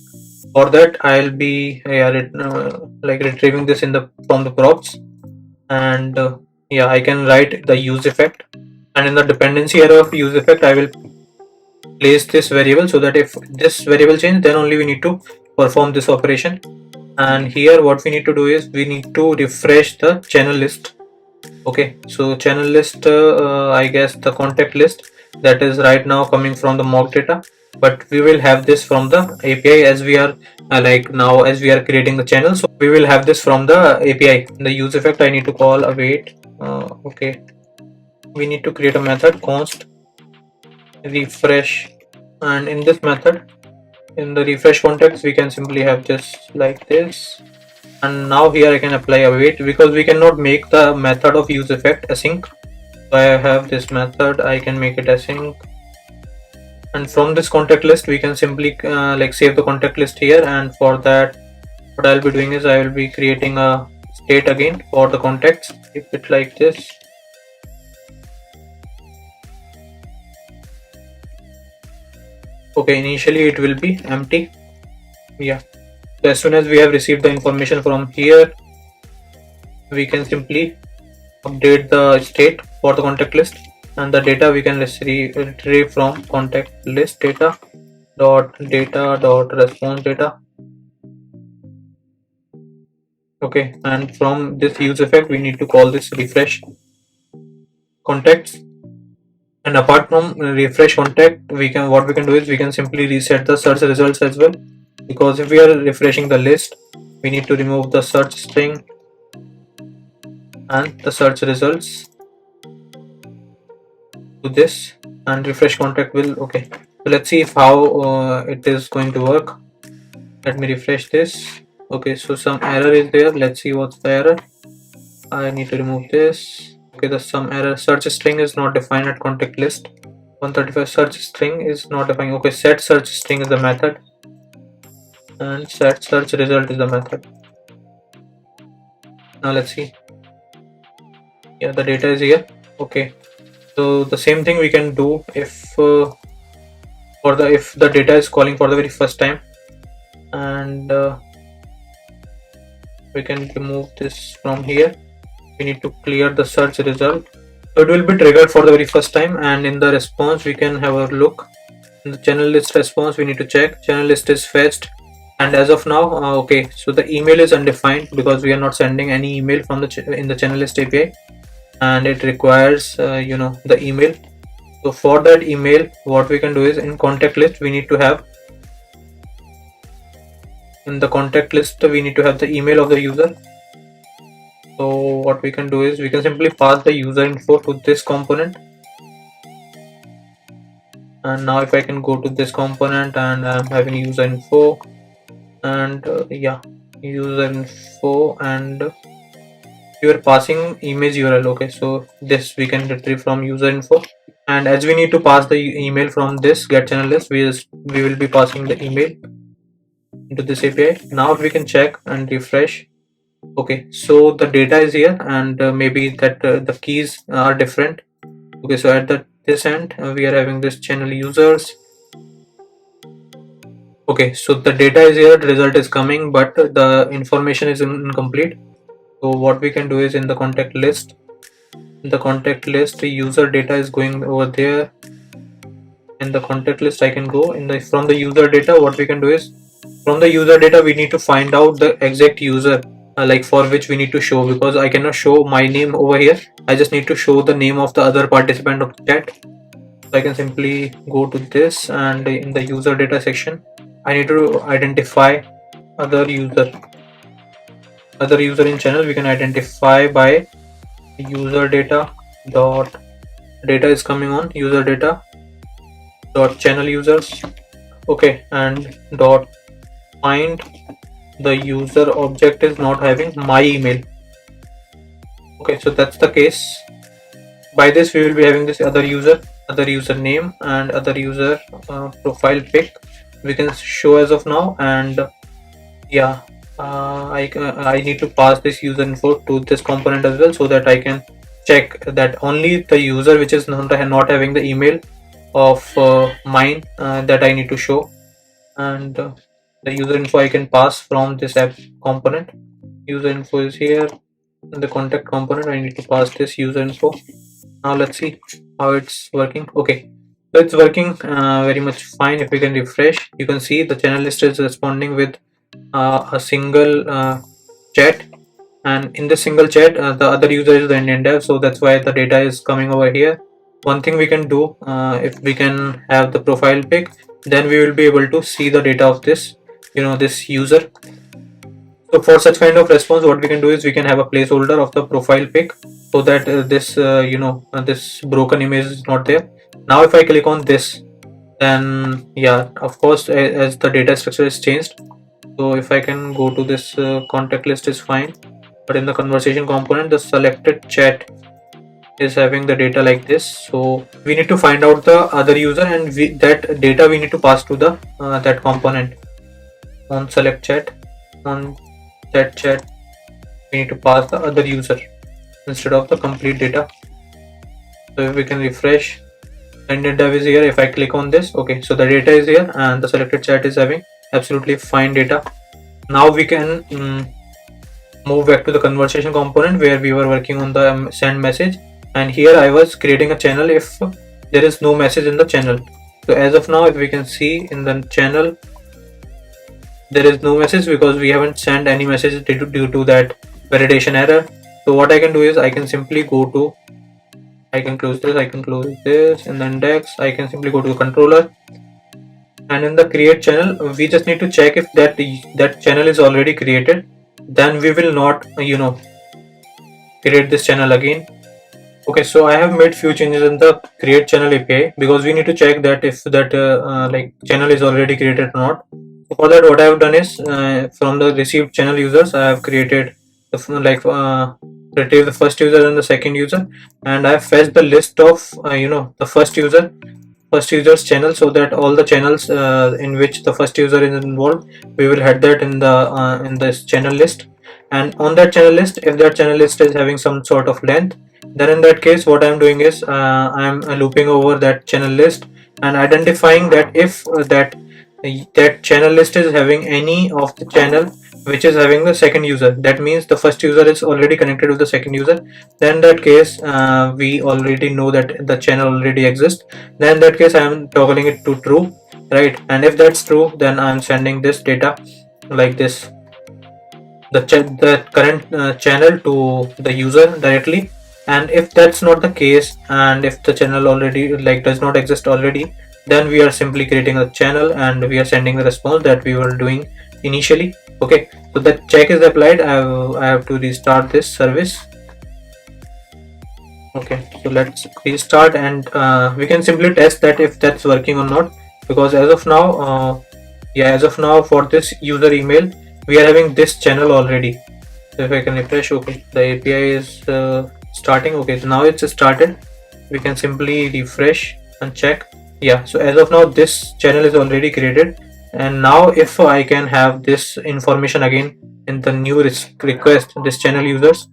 For that, I'll be like retrieving this from the props, and I can write the use effect, and in the dependency area of use effect, I will place this variable, so that if this variable change, then only we need to perform this operation. And here what we need to do is we need to refresh the channel list. Okay, so channel list, I guess the contact list that is right now coming from the mock data, but we will have this from the API, as we are as we are creating the channel, so we will have this from the API. The use effect, I need to call await. Okay, we need to create a method const refresh, and in this method, in the refresh context, we can simply have just like this. And now here I can apply await, because we cannot make the method of use effect async. So I have this method, I can make it async, and from this contact list we can simply save the contact list here. And for that, what I'll be doing is I will be creating a state again for the contacts. Keep it like this. Okay, initially it will be empty. So as soon as we have received the information from here, we can simply update the state for the contact list, and the data we can retrieve from contact list data dot response data. Okay, and from this use effect, we need to call this refresh contacts. And apart from refresh contact, what we can do is we can simply reset the search results as well, because if we are refreshing the list, we need to remove the search string and the search results to this, and refresh contact will. Okay, so let's see if how it is going to work. Let me refresh this. Okay, so some error is there. Let's see what's the error. I need to remove this. Okay, there's some error. Search string is not defined at contact list. 135 search string is not defined. Okay, set search string is the method and set search result is the method. Now let's see. Yeah, the data is here. Okay, so the same thing we can do if if the data is calling for the very first time, and we can remove this from here. We need to clear the search result, so it will be triggered for the very first time, and in the response we can have a look. In the channel list response, we need to check channel list is fetched, and as of now, okay, so the email is undefined because we are not sending any email from the in the channel list API, and it requires the email. So for that email, what we can do is in contact list we need to have the email of the user. So what we can do is we can simply pass the user info to this component, and now if I can go to this component and I'm having user info, and user info, and we are passing image URL. Okay, so this we can retrieve from user info, and as we need to pass the email from this get channel list, we will be passing the email into this API. Now we can check and refresh. Okay, so the data is here, and maybe that the keys are different. Okay, so at this end we are having this channel users. Okay, so the data is here, the result is coming, but the information is incomplete. So what we can do is in the contact list, the user data is going over there. In the contact list I can go from the user data. What we can do is from the user data we need to find out the exact user like for which we need to show, because I cannot show my name over here. I just need to show the name of the other participant of the chat. So I can simply go to this, and in the user data section I need to identify other user in channel. We can identify by user data dot data is coming on user data dot channel users. Okay, and dot find the user object is not having my email. Okay, so that's the case. By this we will be having this other user name and other user profile pic we can show as of now, and I need to pass this user info to this component as well, so that I can check that only the user which is not having the email of mine that I need to show, and the user info I can pass from this app component. User info is here. In the contact component I need to pass this user info. Now let's see how it's working. Okay, so it's working very much fine. If we can refresh, you can see the channel list is responding with a single chat, and in the single chat the other user is the Indian dev, so that's why the data is coming over here. One thing we can do, if we can have the profile pic, then we will be able to see the data of this this user. So for such kind of response, what we can do is we can have a placeholder of the profile pic, so that this broken image is not there. Now if I click on this, then of course as the data structure is changed. So if I can go to this contact list is fine, but in the conversation component the selected chat is having the data like this. So we need to find out the other user, and that data we need to pass to the that component. On select chat, on that chat we need to pass the other user instead of the complete data. So if we can refresh, and data is here. If I click on this, okay, so the data is here and the selected chat is having absolutely fine data. Now we can move back to the conversation component where we were working on the send message, and here I was creating a channel if there is no message in the channel. So as of now, if we can see in the channel, there is no message because we haven't sent any message due to that validation error. So what I can do is I can simply go to, I can close this in the index. I can simply go to the controller, and in the create channel we just need to check if that channel is already created. Then we will not create this channel again. Okay, so I have made few changes in the create channel API because we need to check that if that like channel is already created or not. So for that, what I have done is from the received channel users, I have created the retrieve the first user and the second user, and I have fetched the list of the first user's channel, so that all the channels in which the first user is involved, we will head that in this channel list. And on that channel list, if that channel list is having some sort of length, then in that case what I'm doing is I'm looping over that channel list and identifying that if that channel list is having any of the channel which is having the second user, that means the first user is already connected with the second user, then in that case we already know that the channel already exists. Then in that case I am toggling it to true, right? And if that's true, then I'm sending this data like this, the current channel to the user directly. And if that's not the case, and if the channel already does not exist already, then we are simply creating a channel and we are sending the response that we were doing initially. Okay, so the check is applied. I have to restart this service. Okay, so let's restart, and we can simply test that if that's working or not, because as of now as of now for this user email we are having this channel already. So if I can refresh, okay, the API is starting. Okay, so now it's started. We can simply refresh and check. Yeah, so as of now this channel is already created, and now if I can have this information again in the new request, this channel users,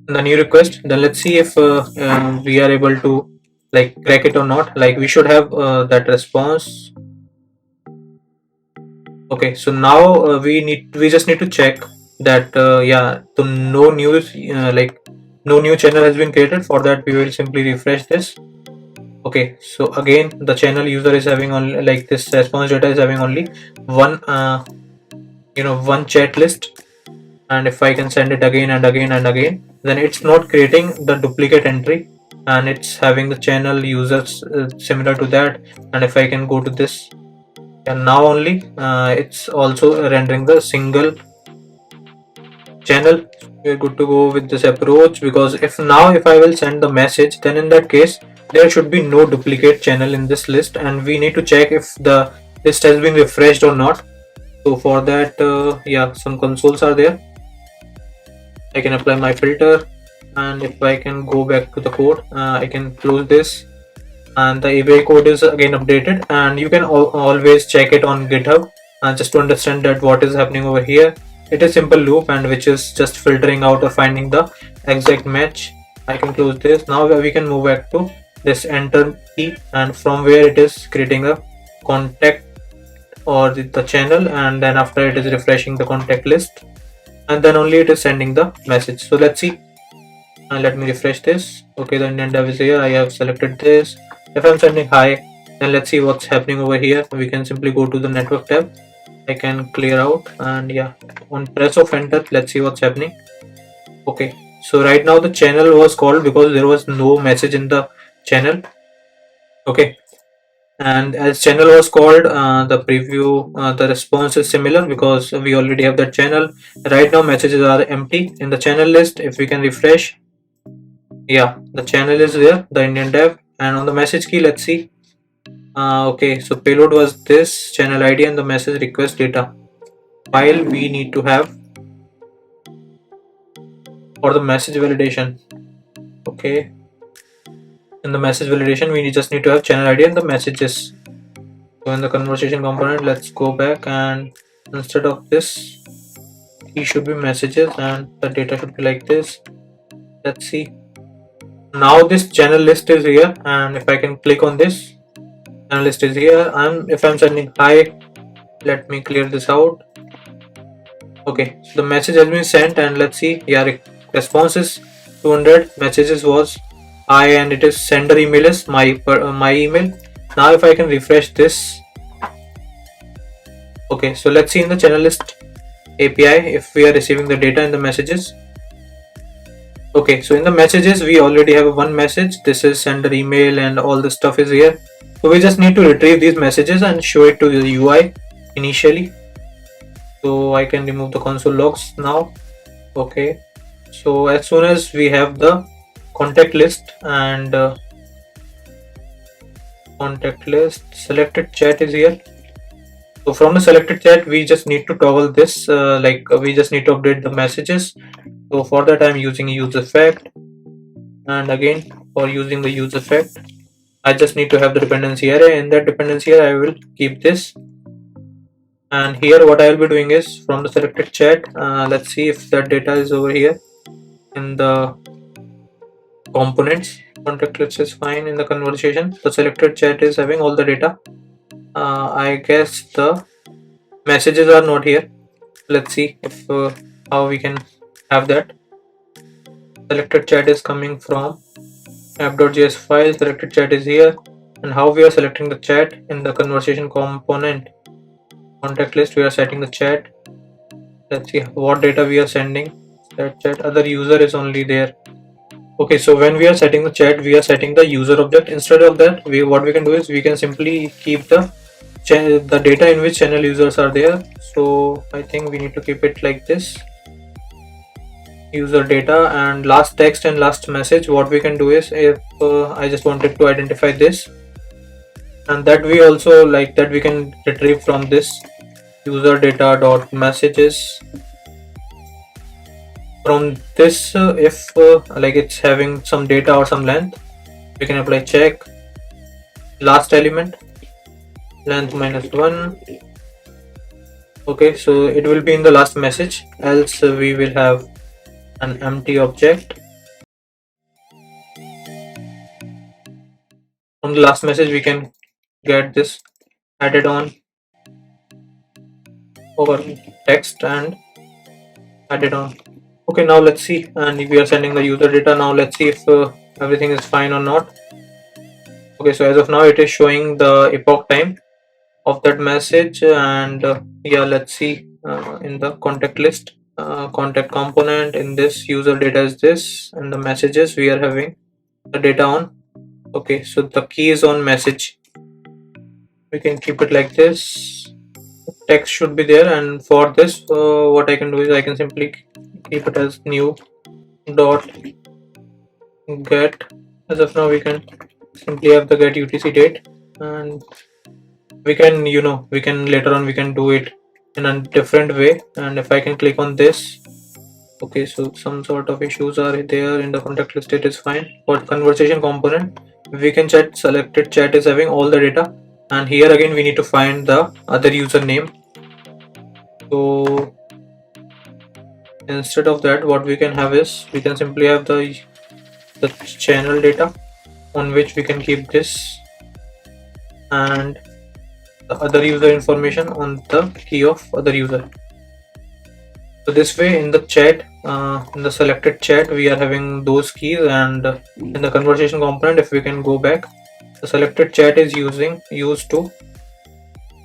the new request, then let's see if we are able to crack it or not. Like, we should have that response. Okay, so now we just need to check that so no news no new channel has been created. For that we will simply refresh this. Okay, so again the channel user is having only this response data is having only one one chat list. And if I can send it again and again and again, then it's not creating the duplicate entry, and it's having the channel users similar to that. And if I can go to this, and now only it's also rendering the single channel. We're good to go with this approach, because if I will send the message, then in that case there should be no duplicate channel in this list, and we need to check if the list has been refreshed or not. So for that some consoles are there. I can apply my filter, and if I can go back to the code, I can close this, and the API code is again updated. And you can always check it on GitHub, and just to understand that what is happening over here. It is simple loop, and which is just filtering out or finding the exact match. I can close this. Now we can move back to this enter key, and from where it is creating a contact or the channel, and then after it is refreshing the contact list, and then only it is sending the message. So let's see, and let me refresh this. Okay, the Indian dev is here. I have selected this. If I'm sending hi, then let's see what's happening over here. We can simply go to the network tab. I can clear out, and on press of enter, let's see what's happening. Okay, so right now the channel was called because there was no message in the channel. Okay, and as channel was called, the preview the response is similar because we already have that channel. Right now messages are empty in the channel list. If we can refresh, the channel is there, the Indian dev. And on the message key, let's see. Okay, so payload was this channel ID and the message request data. File we need to have for the message validation. Okay, in the message validation we just need to have channel ID and the messages. So in the conversation component, let's go back, and instead of this key should be messages, and the data should be like this. Let's see, now this channel list is here, and if I can click on this, channel list is here. If I'm sending hi, let me clear this out. Okay, so the message has been sent, and let's see, response is 200, messages was hi, and it is sender email is my email. Now if I can refresh this, okay, so let's see in the channel list API if we are receiving the data in the messages. Okay, so in the messages we already have one message. This is sender email, and all the stuff is here. So we just need to retrieve these messages and show it to the UI initially. So I can remove the console logs now. Okay, So as soon as we have the contact list and selected chat is here. So from the selected chat, we just need to toggle this, we just need to update the messages. So for that, I'm using use effect, and again for using the use effect, I just need to have the dependency array. In that dependency array, I will keep this. And here what I will be doing is from the selected chat, let's see if that data is over here in the components. Contact list is fine. In the conversation, the selected chat is having all the data. I guess the messages are not here. Let's see if how we can have that. Selected chat is coming from app.js file. Selected chat is here, and how we are selecting the chat in the conversation component. Contact list, we are setting the chat. Let's see what data we are sending. That chat other user is only there. Okay, so when we are setting the chat, we are setting the user object. Instead of that, what we can do is we can simply keep the data in which channel users are there. So I think we need to keep it like this: user data and last text and last message. What we can do is, if I just wanted to identify this, and that we also like that we can retrieve from this user data dot messages. From this, if like it's having some data or some length, we can apply check last element length -1. Okay, so it will be in the last message, else we will have an empty object. From the last message, we can get this added on over text and added on. Okay, now let's see, and we are sending the user data. Now let's see if everything is fine or not. Okay, so as of now it is showing the epoch time of that message, and yeah, let's see in the contact list, contact component, in this user data is this, and the messages we are having the data on. Okay, so the key is on message. We can keep it like this. Text should be there, and for this what I can do is I can simply keep it as new dot get. As of now we can simply have the get UTC date, and we can we can later on we can do it in a different way. And if I can click on this, okay, so some sort of issues are there in the contact list. It is fine. For conversation component, we can check selected chat is having all the data, and here again we need to find the other username. So instead of that, what we can have is we can simply have the channel data on which we can keep this, and the other user information on the key of other user. So this way in the chat, in the selected chat, we are having those keys, and in the conversation component, if we can go back, the selected chat is used to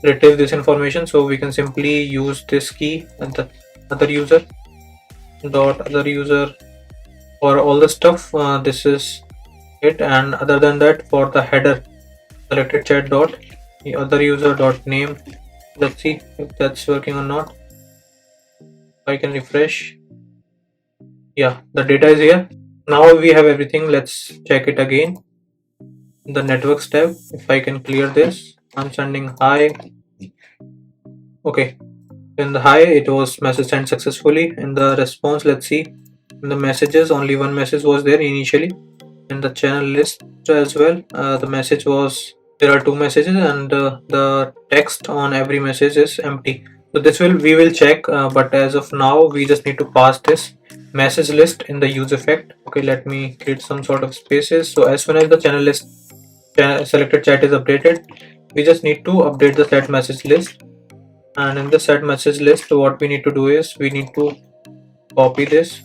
retrieve this information. So we can simply use this key and the other user dot other user for all the stuff. This is it, and other than that, for the header, selected chat dot the other user dot name. Let's see if that's working or not. I can refresh. Yeah, the data is here. Now we have everything. Let's check it again. The networks tab, if I can clear this, I'm sending hi. Okay, in the hi it was message sent successfully. In the response, let's see, in the messages only one message was there initially. In the channel list as well, the message was there are two messages, and the text on every message is empty. So this we will check, but as of now we just need to pass this message list in the use effect. Okay, let me create some sort of spaces. So as soon as the channel list selected chat is updated, we just need to update the set message list. And in the set message list, what we need to do is we need to copy this,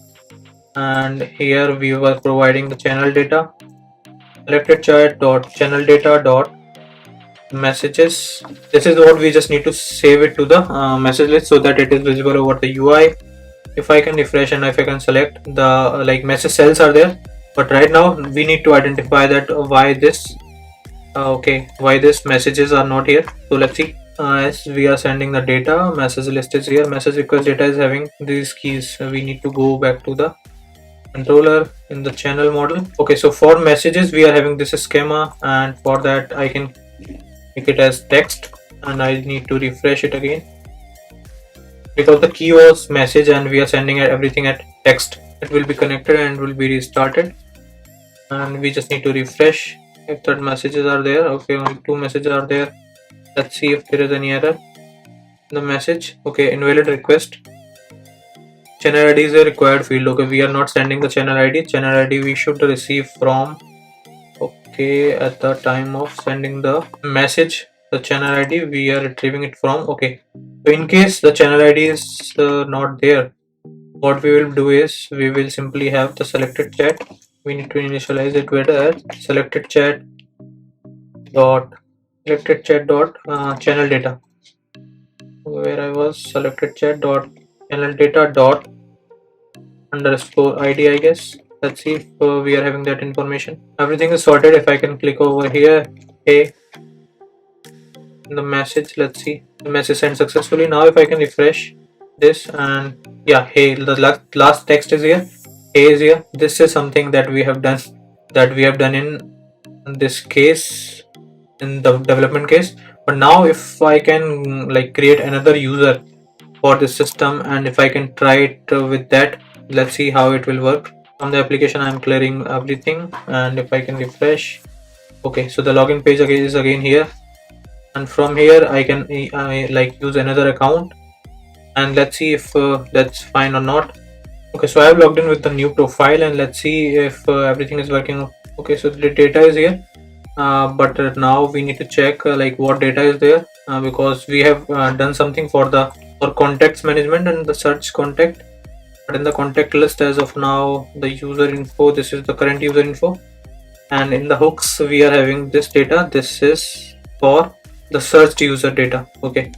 and here we were providing the channel data, selected chat dot channel data dot messages. This is what we just need to save it to the message list so that it is visible over the UI. If I can refresh and if I can select the message cells are there, but right now we need to identify that why this why this messages are not here. So let's see. As we are sending the data, message list is here, message request data is having these keys. We need to go back to the controller in the channel model. Okay, so for messages we are having this schema, and for that I can make it as text, and I need to refresh it again because the key was message and we are sending everything at text. It will be connected and will be restarted, and we just need to refresh if that messages are there. Okay, only 2 messages are there. Let's see if there is any error in the message. Okay, invalid request. Channel ID is a required field. Okay, we are not sending the channel ID. Channel ID we should receive from, okay, at the time of sending the message, the channel ID we are retrieving it from. Okay, so in case the channel ID is not there, what we will do is we will simply have the selected chat. We need to initialize it with a selected chat dot channel data, where I was selected chat dot channel data dot underscore ID, I guess. Let's see if we are having that information. Everything is sorted. If I can click over here, hey, in the message, let's see, the message sent successfully. Now if I can refresh this, and yeah, hey, the last text is here, hey is here. This is something that we have done in this case, in the development case. But now if I can like create another user for this system, and if I can try it with that, let's see how it will work. From the application I'm clearing everything, and if I can refresh, okay, so the login page again is again here, and from here I can like use another account, and let's see if that's fine or not. Okay, so I have logged in with the new profile, and let's see if everything is working. Okay, so the data is here, but now we need to check like what data is there, because we have done something for contacts management and the search contact. But in the contact list as of now, the user info, this is the current user info, and in the hooks we are having this data. This is for the searched user data. Okay,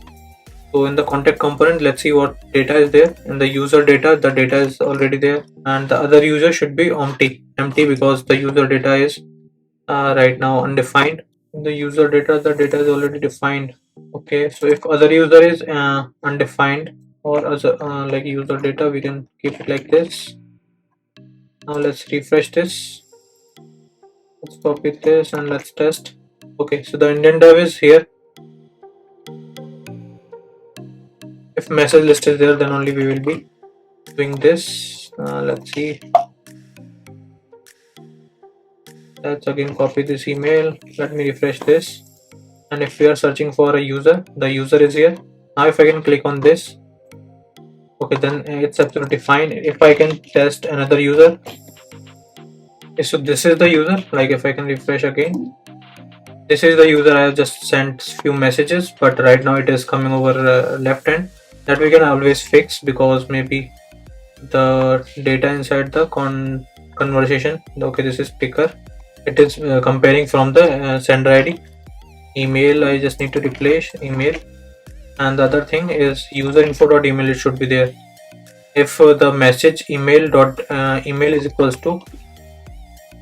so in the contact component, let's see what data is there. In the user data, the data is already there, and the other user should be empty because the user data is right now undefined. In the user data, the data is already defined. Okay, so if other user is undefined, or as like user data, we can keep it like this. Now let's refresh this, let's copy this, and let's test. Okay, so the Indian dev is here. If message list is there, then only we will be doing this. Let's see, let's again copy this email. Let me refresh this, and if we are searching for a user, the user is here. Now if I can click on this, okay, then it's absolutely fine. If I can test another user, so this is the user. Like if I can refresh again, this is the user. I have just sent few messages, but right now it is coming over left hand. That we can always fix, because maybe the data inside the conversation, okay, this is picker, it is comparing from the sender ID. Email, I just need to replace email, and the other thing is user info.email, it should be there. If the message email is equals to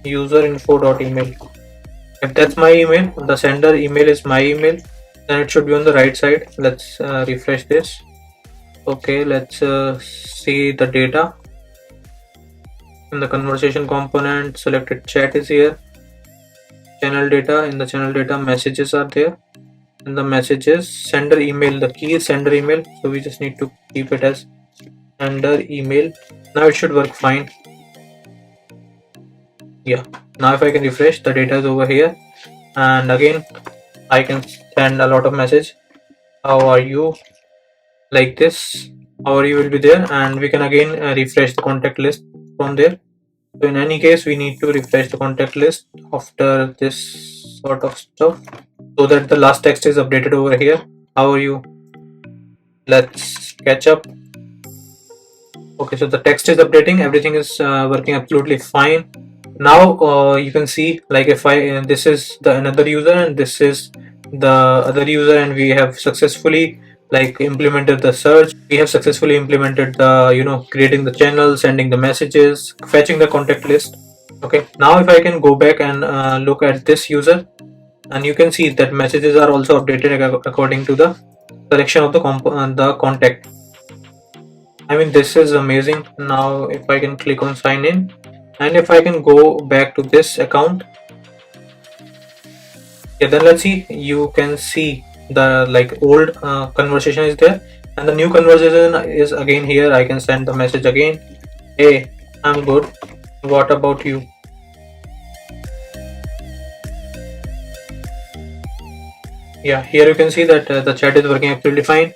user info.email, if that's my email, the sender email is my email, then it should be on the right side. Let's refresh this. Okay, let's see the data. In the conversation component, selected chat is here. Channel data, in the channel data, messages are there. In the messages, sender email, the key is sender email, so we just need to keep it as sender email. Now it should work fine. Yeah, now if I can refresh, the data is over here, and again I can send a lot of message. How are you? Like this, how are you will be there, and we can again refresh the contact list from there. So in any case, we need to refresh the contact list after this sort of stuff, so that the last text is updated over here. How are you? Let's catch up. Okay, so the text is updating, everything is working absolutely fine. Now you can see, like if I this is the another user and this is the other user, and we have successfully like implemented the search. We have successfully implemented the creating the channel, sending the messages, fetching the contact list. Okay, now if I can go back and look at this user, and you can see that messages are also updated according to the selection of the contact. I mean, this is amazing. Now if I can click on sign in, and if I can go back to this account, yeah, then let's see. You can see the like old conversation is there, and the new conversation is again here. I can send the message again. Hey, I'm good. What about you? Yeah, here you can see that the chat is working absolutely fine.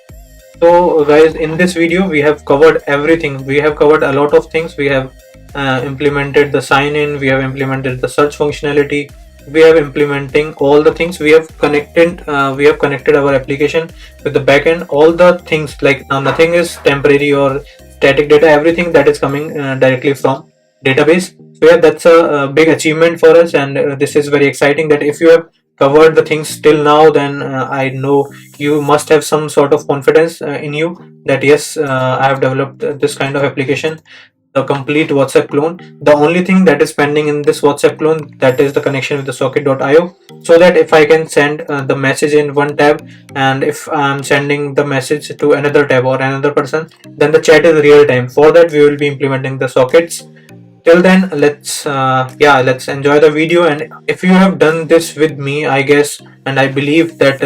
So guys, in this video we have covered everything. We have covered a lot of things. We have implemented the sign in, we have implemented the search functionality, we have implementing all the things. We have connected our application with the backend. All the things, like now nothing is temporary or static data. Everything that is coming directly from database. So yeah, that's a big achievement for us, and this is very exciting that if you have covered the things till now, then I know you must have some sort of confidence in you that yes, I have developed this kind of application, the complete WhatsApp clone. The only thing that is pending in this WhatsApp clone, that is the connection with the socket.io, so that if I can send the message in one tab, and if I'm sending the message to another tab or another person, then the chat is real time. For that we will be implementing the sockets. Till then, let's enjoy the video. And if you have done this with me, I guess, and I believe that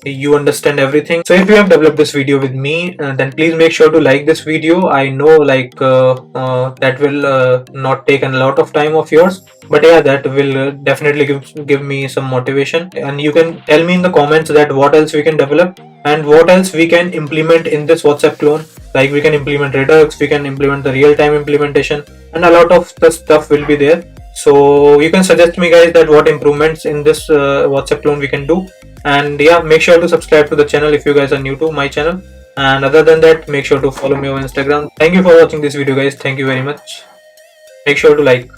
you understand everything. So if you have developed this video with me, then please make sure to like this video. I know that will not take a lot of time of yours, but yeah, that will definitely give me some motivation. And you can tell me in the comments that what else we can develop and what else we can implement in this WhatsApp clone. Like we can implement Redux, we can implement the real-time implementation, and a lot of the stuff will be there. So you can suggest me guys that what improvements in this WhatsApp clone we can do. And yeah, make sure to subscribe to the channel if you guys are new to my channel. And other than that, make sure to follow me on Instagram. Thank you for watching this video guys. Thank you very much. Make sure to like.